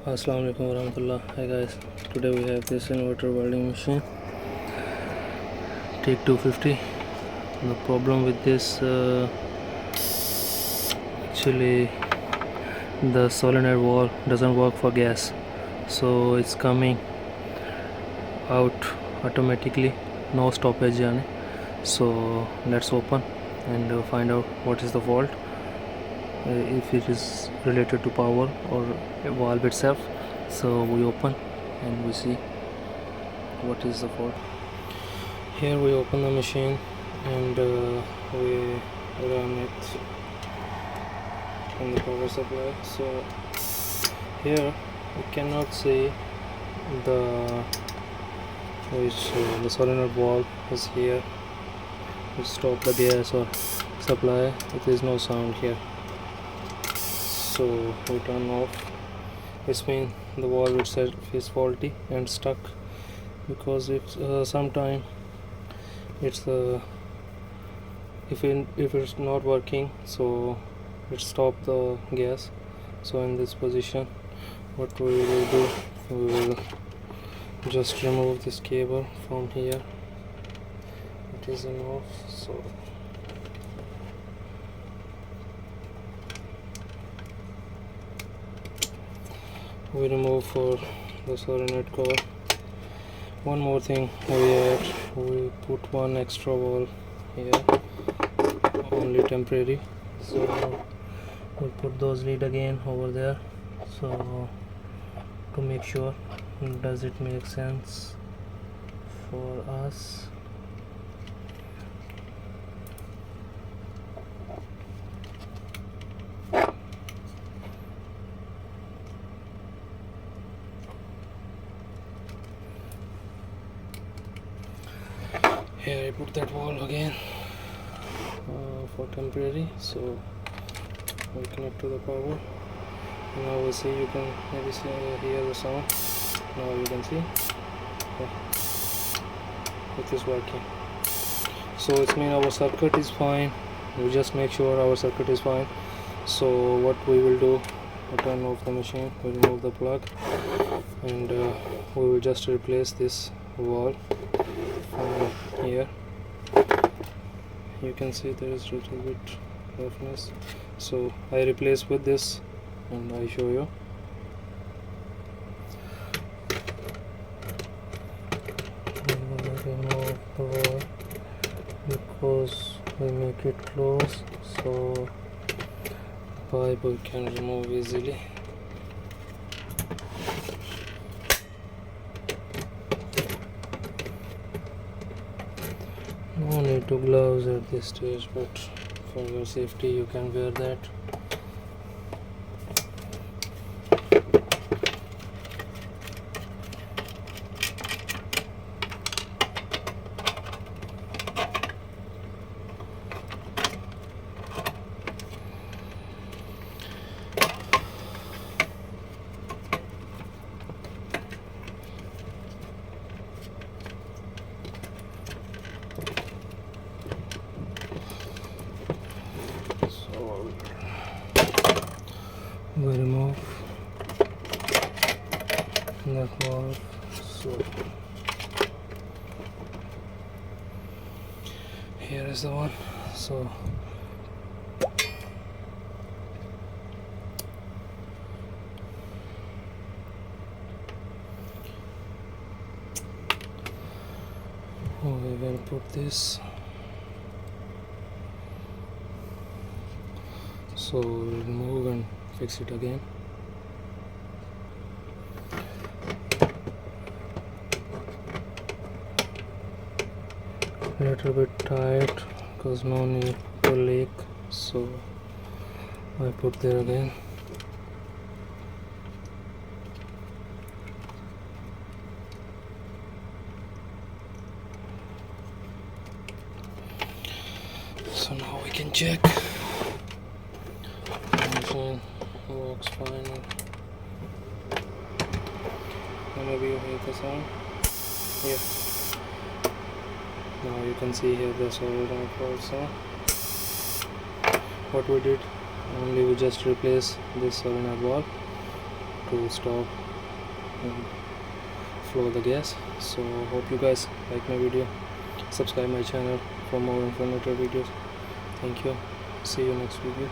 Assalamu alaikum warahmatullah. Hi guys, today we have this inverter welding machine take 250. The problem with this actually the solenoid valve doesn't work for gas, so it's coming out automatically, no stoppage yani. So let's open and find out what is the fault, if it is related to power or a valve itself. So we open and we see what is the fault. Here we open the machine and we run it from the power supply. So here we cannot see the the solenoid valve is here to stop the gas or supply. It is no sound here, so we turn off. This means the valve itself is faulty and stuck, because it's sometime it's if it's not working, so it stop the gas. So in this position, what we will do, we will just remove this cable from here. It is on off, so we remove for the solenoid cover. One more thing we put one extra wall here, only temporary, so we'll put those lead again over there, so to make sure does it make sense for us. Here I put that wall again for temporary, so we connect to the power. Now we see, you can maybe hear the sound. Now you can see, it is working. So it means our circuit is fine. We just make sure our circuit is fine. So what we will do, we turn off the machine, we remove the plug, and we will just replace this wall from here. You can see there is a little bit roughness, so I replace with this and I show you. I'm gonna remove the wall because we make it close, so pipe we can remove easily. No need to gloves at this stage, but for your safety you can wear that. We remove that valve, so here is the one. So we will put this, so we'll remove and fix it again. Little bit tight because no need to leak, so I put there again. So now we can check. Machine works fine. Maybe you hear the sound. Here. Now you can see here the solenoid also. What we did, only we just replace this solenoid valve to stop and flow the gas. So hope you guys like my video, subscribe my channel for more informative videos. Thank you, see you next video.